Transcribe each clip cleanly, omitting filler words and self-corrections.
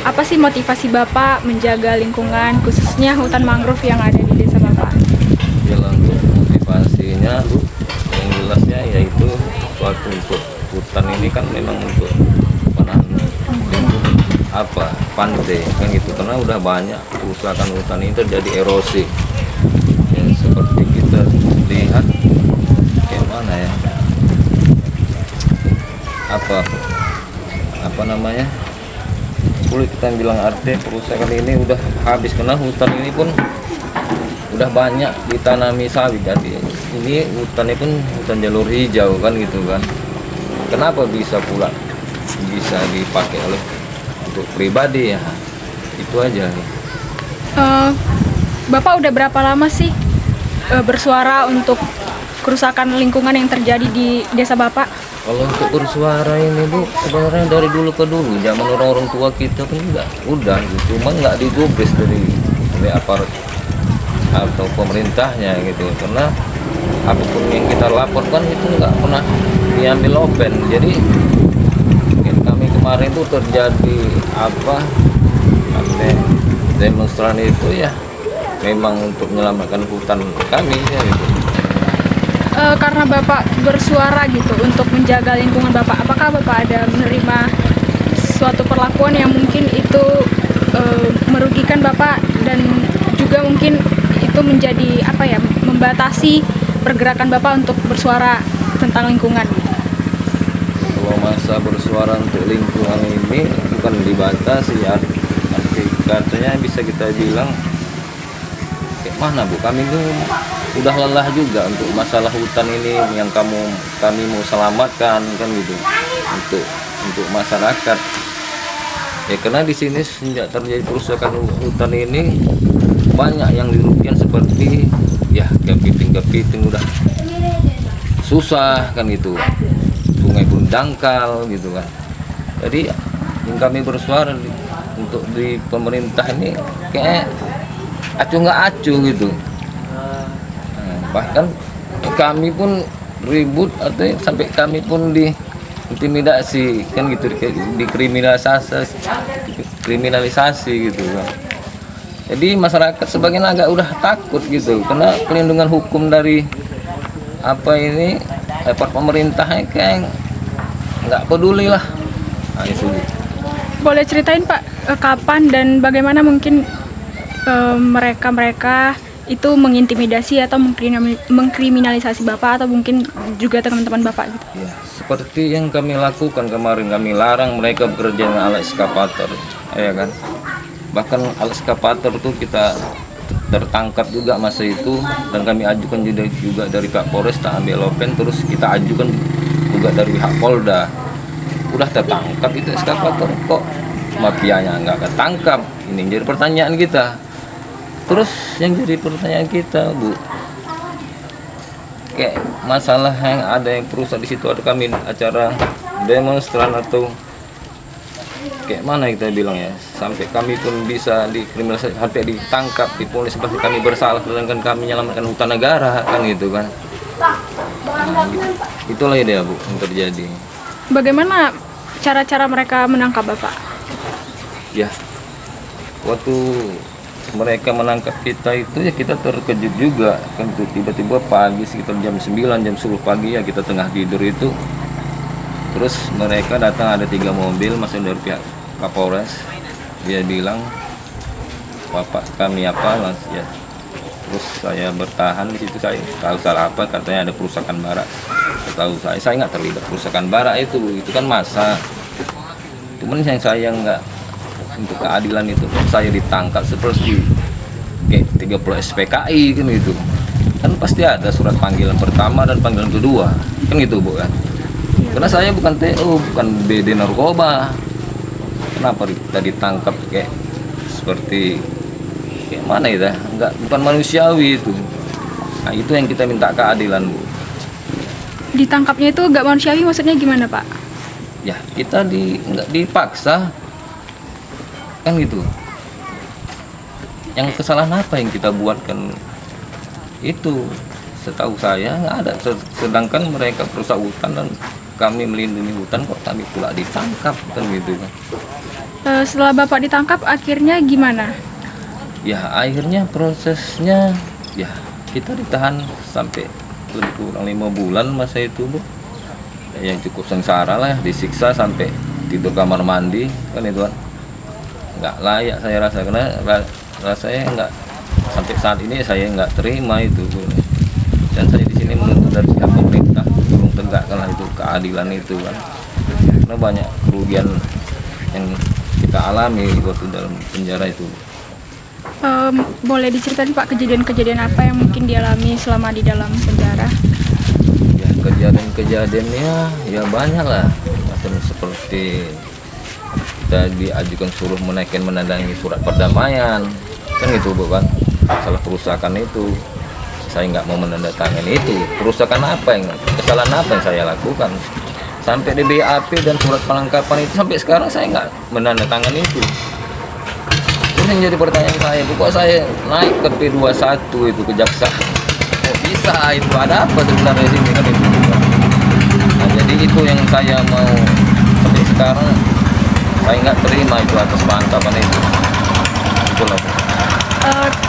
Apa sih motivasi Bapak menjaga lingkungan, khususnya hutan mangrove yang ada di desa Bapak? Jalan untuk motivasinya yang jelasnya yaitu suatu untuk hutan ini kan memang untuk penahan pantai kan gitu, karena udah banyak kerusakan hutan ini terjadi erosi ya, seperti kita lihat kayak mana ya, apa namanya, sulit kita bilang arti kerusakan ini udah habis, karena hutan ini pun udah banyak ditanami sawit. Jadi ini hutannya pun hutan jalur hijau kan gitu kan, kenapa bisa pula bisa dipakai oleh untuk pribadi ya, itu aja. Bapak udah berapa lama sih bersuara untuk kerusakan lingkungan yang terjadi di desa Bapak? Kalau untuk bersuara ini Bu, sebenarnya dari dulu ke dulu, zaman orang tua kita pun juga udah, cuma nggak digubris dari aparat atau pemerintahnya gitu, karena apapun yang kita laporkan itu nggak pernah diambil open. Jadi kami kemarin itu terjadi sampai demonstran itu ya memang untuk menyelamatkan hutan kami ya gitu. Karena Bapak bersuara gitu untuk menjaga lingkungan Bapak, apakah Bapak ada menerima suatu perlakuan yang mungkin itu merugikan Bapak dan juga mungkin itu menjadi membatasi pergerakan Bapak untuk bersuara tentang lingkungan? Kalau masa bersuara untuk lingkungan ini bukan dibatasi ya, arti katanya bisa kita bilang kayak mana Bu, kami itu udah lelah juga untuk masalah hutan ini yang kami mau selamatkan kan gitu, untuk masyarakat ya, karena di sini sejak terjadi kerusakan hutan ini banyak yang dirugikan, seperti ya kepiting udah susah kan gitu, sungai pun dangkal gitu kan. Jadi yang kami bersuara untuk di pemerintah ini kayak acuh nggak acuh gitu. Bahkan kami pun ribut atau sampai kami pun diintimidasi kan gitu, dikriminalisasi gitu kan. Jadi masyarakat sebagian agak udah takut gitu, karena pelindungan hukum dari pemerintahnya kayak nggak peduli lah. Nah, itu. Boleh ceritain Pak, kapan dan bagaimana mungkin mereka itu mengintimidasi atau mengkriminalisasi Bapak atau mungkin juga teman-teman Bapak gitu? Ya, seperti yang kami lakukan kemarin, kami larang mereka bekerja dengan alat ekskavator, ya kan. Bahkan alat ekskavator itu kita tertangkap juga masa itu, dan kami ajukan juga dari Kak Polres, tak ambil open, terus kita ajukan juga dari pihak Polda. Udah tertangkap itu ekskavator, kok mafianya nggak ketangkap? Ini jadi pertanyaan kita. Terus yang jadi pertanyaan kita Bu, kayak masalah yang ada yang perusak di situ, ada kami acara demonstran atau kayak mana kita bilang ya, sampai kami pun bisa dikriminalisasi, sampai ditangkap, diponis seperti kami bersalah, sedangkan kami menyelamatkan hutan negara kan gitu kan. Nah, itulah ya Bu yang terjadi. Bagaimana cara-cara mereka menangkap Bapak? Ya, waktu mereka menangkap kita itu ya kita terkejut juga kan, tuh tiba-tiba pagi sekitar jam 9 jam 10 pagi ya, kita tengah tidur itu, terus mereka datang, ada 3 mobil masuk dari pihak Kapolres. Dia bilang Bapak kami apa ya, terus saya bertahan di situ, saya tahu salah apa, katanya ada perusakan bara. Tahu saya nggak terlibat perusakan bara, itu kan masa, cuman yang saya nggak untuk keadilan itu saya ditangkap seperti kayak 30 SPKI kan gitu, kan pasti ada surat panggilan pertama dan panggilan kedua kan gitu Bu kan, karena saya bukan TO, bukan BD narkoba, kenapa kita ditangkap kayak seperti kayak mana ya, bukan manusiawi itu. Nah itu yang kita minta keadilan Bu. Ditangkapnya itu nggak manusiawi maksudnya gimana Pak? Ya kita nggak dipaksa kan gitu. Yang kesalahan apa yang kita buatkan itu, setahu saya nggak ada, sedangkan mereka perusak hutan dan kami melindungi hutan, kok kami pula ditangkap kan gitu kan. Setelah Bapak ditangkap akhirnya gimana? Ya akhirnya prosesnya ya kita ditahan sampai lebih kurang 5 bulan masa itu Bu. Ya, yang cukup sengsara lah, disiksa sampai tidur kamar mandi kan itu kan. Nggak layak saya rasa, karena rasanya nggak, sampai saat ini saya nggak terima itu Bu. Dan saya di sini menuntut dari pihak pemerintah tolong tegakkanlah itu keadilan itu kan, karena banyak kerugian yang kita alami waktu dalam penjara itu. Boleh diceritain Pak kejadian-kejadian apa yang mungkin dialami selama di dalam penjara? Ya kejadian-kejadiannya ya banyak lah, macam seperti kita diajukan suruh menaikkan menandangi surat perdamaian kan gitu Bu kan, masalah perusakan itu saya nggak mau menandatangani itu. Perusakan apa yang, kesalahan apa yang saya lakukan sampai di BAP dan surat penangkapan itu sampai sekarang saya nggak menandatangani itu. Ini yang jadi pertanyaan saya, kok saya naik ke P21 itu kejaksaan, kok bisa itu, ada apa sebenarnya di sini kan itu. Nah jadi itu yang saya mau, sampai sekarang saya nggak terima itu atas penangkapan itu. Itulah.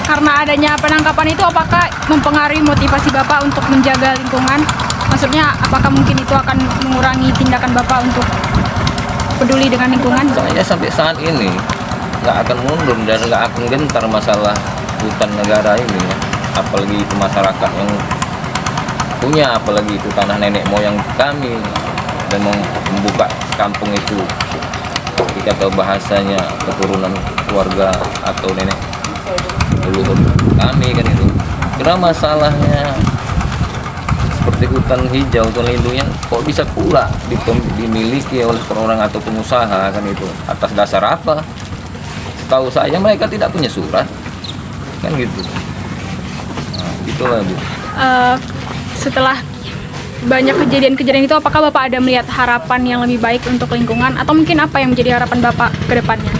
Karena adanya penangkapan itu apakah mempengaruhi motivasi Bapak untuk menjaga lingkungan? Maksudnya apakah mungkin itu akan mengurangi tindakan Bapak untuk peduli dengan lingkungan? Saya sampai saat ini nggak akan mundur dan nggak akan gentar masalah hutan negara ini, apalagi itu masyarakat yang punya, apalagi itu tanah nenek moyang kami, dan mau membuka kampung itu kita tahu bahasanya keturunan keluarga atau nenek leluhur kami kan itu. Kira masalahnya seperti hutan hijau, hutan lindung yang kok bisa pula dimiliki oleh orang atau pengusaha kan itu, atas dasar apa? Tahu saya mereka tidak punya surat kan gitu. Nah, itulah Bu. Setelah banyak kejadian-kejadian itu, apakah Bapak ada melihat harapan yang lebih baik untuk lingkungan, atau mungkin apa yang menjadi harapan Bapak ke depannya?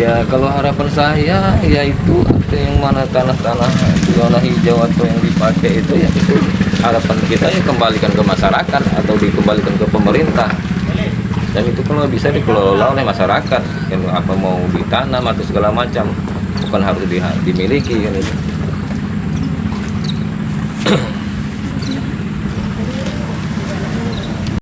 Ya kalau harapan saya yaitu ada yang mana tanah-tanah zona hijau atau yang dipakai itu, ya itu harapan kita ya kembalikan ke masyarakat atau dikembalikan ke pemerintah. Dan itu kalau bisa dikelola oleh masyarakat, yang apa mau ditanam atau segala macam, bukan harus dimiliki kan itu.